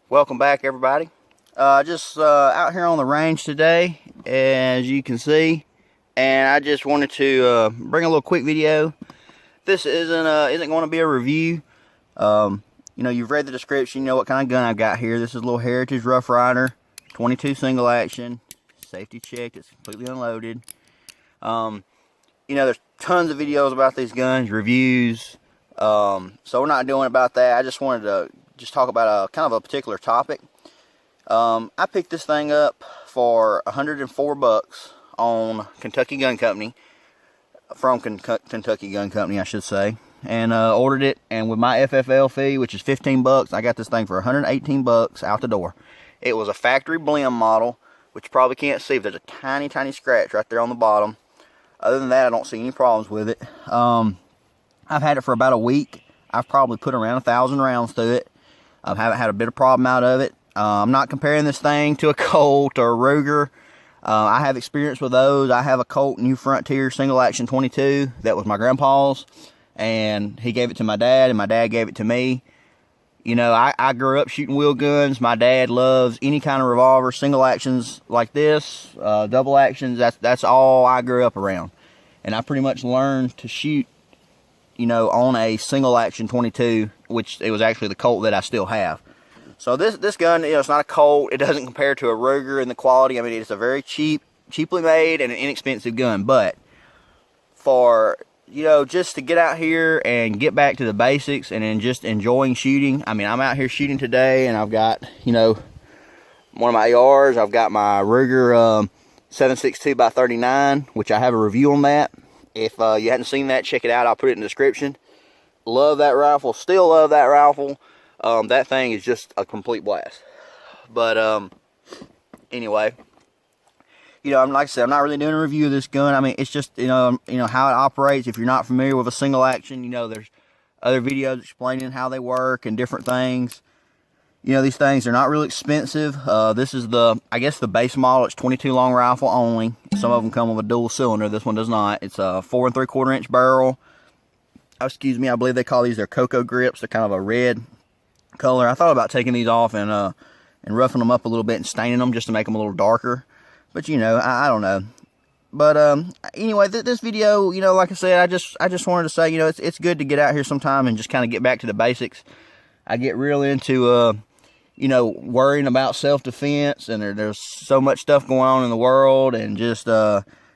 Welcome back, everybody. Just out here on the range today, as you can see, and I just wanted to bring a little quick video. This isn't going to be a review. You know, you've read the description, you know what kind of gun I've got here. This is a little Heritage Rough Rider, 22 single action, safety checked, it's completely unloaded. You know, there's tons of videos about these guns, reviews, so we're not doing about that. I just wanted to talk about a kind of a particular topic. I picked this thing up for $104 on Kentucky Gun Company, from Kentucky Gun Company, I should say, and ordered it. And with my FFL fee, which is $15, I got this thing for $118 out the door. It was a factory blend model, which you probably can't see, but there's a tiny scratch right there on the bottom. Other than that, I don't see any problems with it. I've had it for about a week. I've probably put around 1,000 rounds through it. I haven't had a bit of problem out of it. I'm not comparing this thing to a Colt or a Ruger. I have experience with those. I have a Colt New Frontier single action 22 that was my grandpa's, and he gave it to my dad, and my dad gave it to me. You know, I grew up shooting wheel guns. My dad loves any kind of revolver, single actions like this, double actions. That's all I grew up around, and I pretty much learned to shoot, you know, on a single action 22, which it was actually the Colt that I still have. So this gun, you know, it's not a Colt. It doesn't compare to a Ruger in the quality. I mean, it's a very cheaply made and an inexpensive gun. But for, you know, just to get out here and get back to the basics and then just enjoying shooting. I mean, I'm out here shooting today, and I've got, you know, one of my ARs. I've got my Ruger 7.62x39, which I have a review on that. If you hadn't seen that, check it out. I'll put it in the description. Love that rifle. Still love that rifle. That thing is just a complete blast. But anyway, you know, like I said, I'm not really doing a review of this gun. I mean, it's just, you know how it operates. If you're not familiar with a single action, you know, there's other videos explaining how they work and different things. You know, these things are not really expensive. This is I guess the base model. It's 22 long rifle only. Some of them come with a dual cylinder. This one does not. It's a 4 3/4 inch barrel. Oh, excuse me, I believe they call these their cocoa grips. They're kind of a red color. I thought about taking these off and roughing them up a little bit and staining them just to make them a little darker. But, you know, I don't know. But anyway, this video, you know, like I said, I just wanted to say, you know, it's good to get out here sometime and just kind of get back to the basics. I get real into you know, worrying about self-defense, and there's so much stuff going on in the world, and just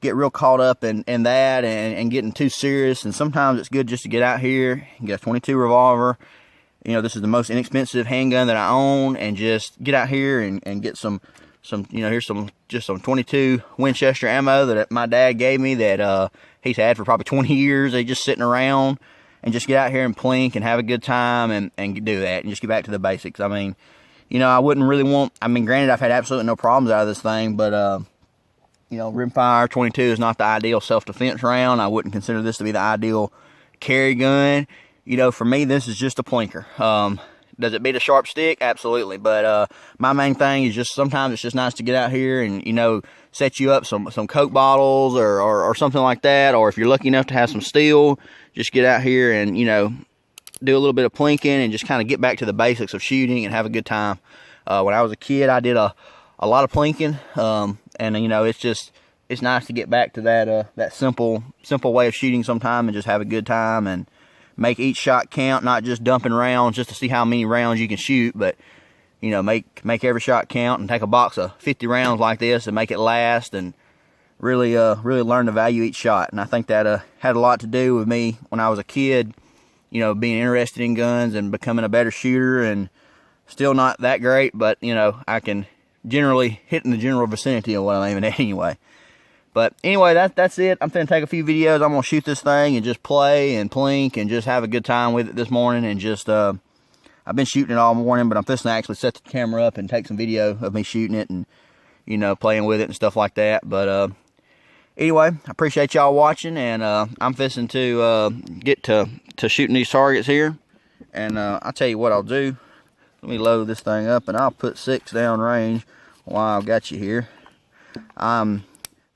get real caught up in that and getting too serious. And sometimes it's good just to get out here and get a 22 revolver. You know, this is the most inexpensive handgun that I own, and just get out here and get some, you know, here's some 22 Winchester ammo that my dad gave me that he's had for probably 20 years. They just sitting around, and just get out here and plink and have a good time and do that and just get back to the basics. I mean, you know, I wouldn't really want, I mean, granted, I've had absolutely no problems out of this thing, but, you know, rimfire 22 is not the ideal self-defense round. I wouldn't consider this to be the ideal carry gun. You know, for me, this is just a plinker. Does it beat a sharp stick? Absolutely. But my main thing is just sometimes it's just nice to get out here and, you know, set you up some Coke bottles or something like that. Or if you're lucky enough to have some steel, just get out here and, you know, do a little bit of plinking and just kind of get back to the basics of shooting and have a good time. When I was a kid, I did a lot of plinking, and you know, it's nice to get back to that simple way of shooting sometime and just have a good time and make each shot count, not just dumping rounds just to see how many rounds you can shoot, but, you know, make every shot count, and take a box of 50 rounds like this and make it last, and really learn to value each shot. And I think that had a lot to do with me when I was a kid, you know, being interested in guns and becoming a better shooter. And still not that great, but, you know, I can generally hit in the general vicinity of what I'm aiming at anyway. But anyway, that's it. I'm going to take a few videos. I'm going to shoot this thing and just play and plink and just have a good time with it this morning. And just, I've been shooting it all morning, but I'm just going to actually set the camera up and take some video of me shooting it and, you know, playing with it and stuff like that. But anyway, I appreciate y'all watching, and I'm fixing to get to shooting these targets here. And I'll tell you what I'll do. Let me load this thing up, and I'll put 6 down range while I've got you here.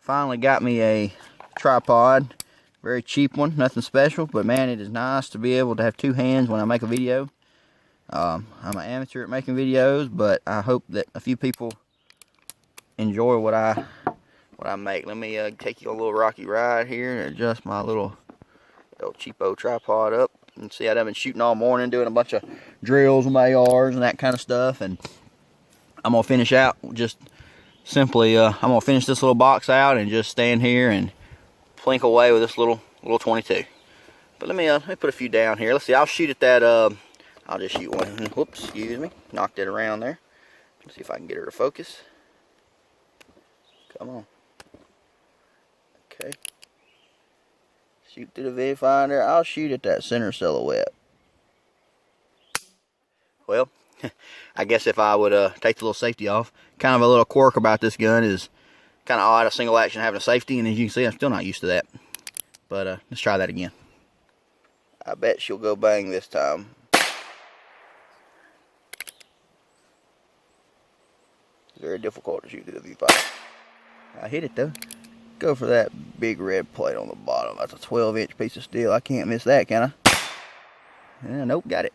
Finally got me a tripod, very cheap one, nothing special, but man, it is nice to be able to have 2 hands when I make a video. I'm an amateur at making videos, but I hope that a few people enjoy what I make. Let me take you on a little rocky ride here and adjust my little cheapo tripod up. And see, I've been shooting all morning, doing a bunch of drills with my ARs and that kind of stuff. And I'm gonna finish out just simply. I'm gonna finish this little box out and just stand here and plink away with this little 22. But let me put a few down here. Let's see. I'll shoot at that. I'll just shoot one. Whoops, excuse me. Knocked it around there. Let's see if I can get her to focus. Come on. Okay. Shoot through the viewfinder. I'll shoot at that center silhouette. Well, I guess if I would take the little safety off, kind of a little quirk about this gun is kind of odd, a single action having a safety, and as you can see, I'm still not used to that. But let's try that again. I bet she'll go bang this time. Very difficult to shoot through the viewfinder. I hit it though. Go for that big red plate on the bottom. That's a 12-inch piece of steel. I can't miss that, can I? Nope, got it.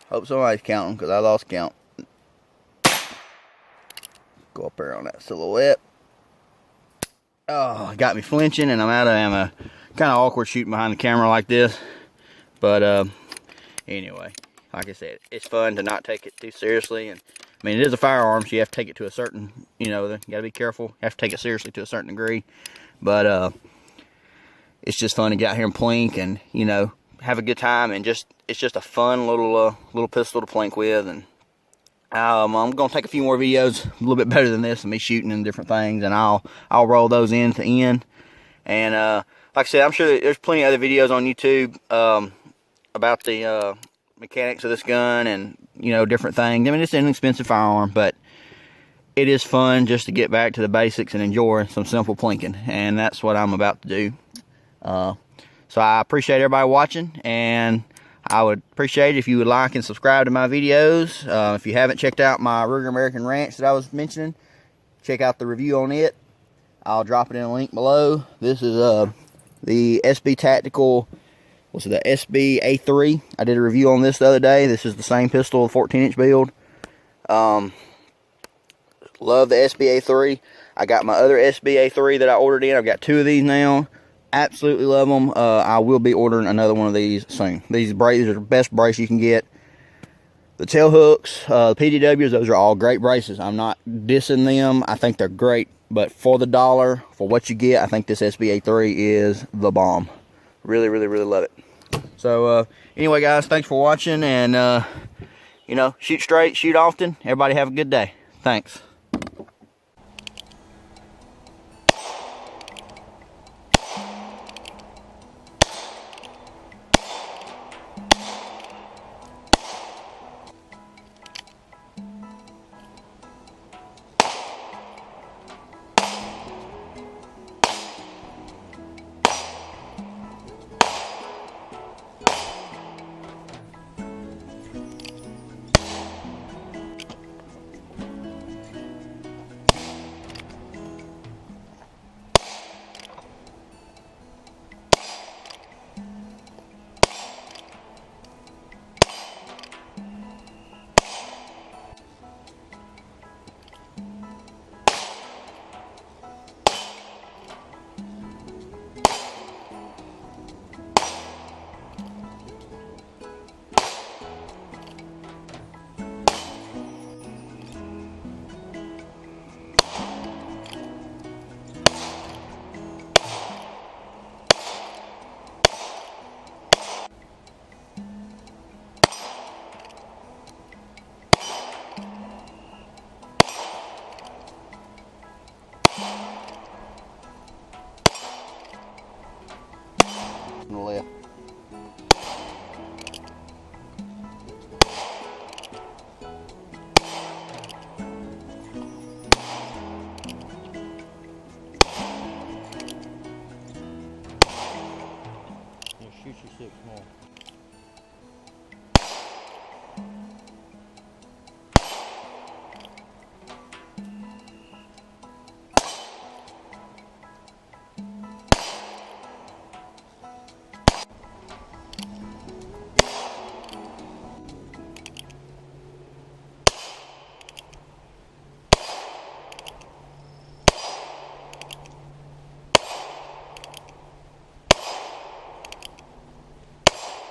Hope somebody's counting, because I lost count. Go up there on that silhouette. Oh, it got me flinching, and I'm out of ammo. Kind of awkward shooting behind the camera like this. But anyway, like I said, it's fun to not take it too seriously. And I mean, it is a firearm, so you have to take it to a certain, you gotta be careful. You have to take it seriously to a certain degree. But it's just fun to get out here and plink and, have a good time. And it's just a fun little pistol to plink with. And I'm gonna take a few more videos a little bit better than this of me shooting and different things, and I'll roll those end to end. And like I said, I'm sure there's plenty of other videos on YouTube about the mechanics of this gun and different things. I mean, it's an inexpensive firearm, but it is fun just to get back to the basics and enjoy some simple plinking, and that's what I'm about to do. So I appreciate everybody watching, and I would appreciate it if you would like and subscribe to my videos. If you haven't checked out my Ruger American Ranch that I was mentioning, check out the review on it. I'll drop it in a link below. This is the SB Tactical, what's it, the SB A3. I did a review on this the other day. This is the same pistol, 14-inch build. Love the SB A3. I got my other SB A3 that I ordered in. I've got 2 of these now. Absolutely love them. I will be ordering another one of these soon. These braces are the best brace you can get. The tail hooks, the PDWs, those are all great braces. I'm not dissing them. I think they're great. But for the dollar, for what you get, I think this SBA3 is the bomb. Really, really, really love it. So, anyway, guys, thanks for watching. And, shoot straight, shoot often. Everybody have a good day. Thanks.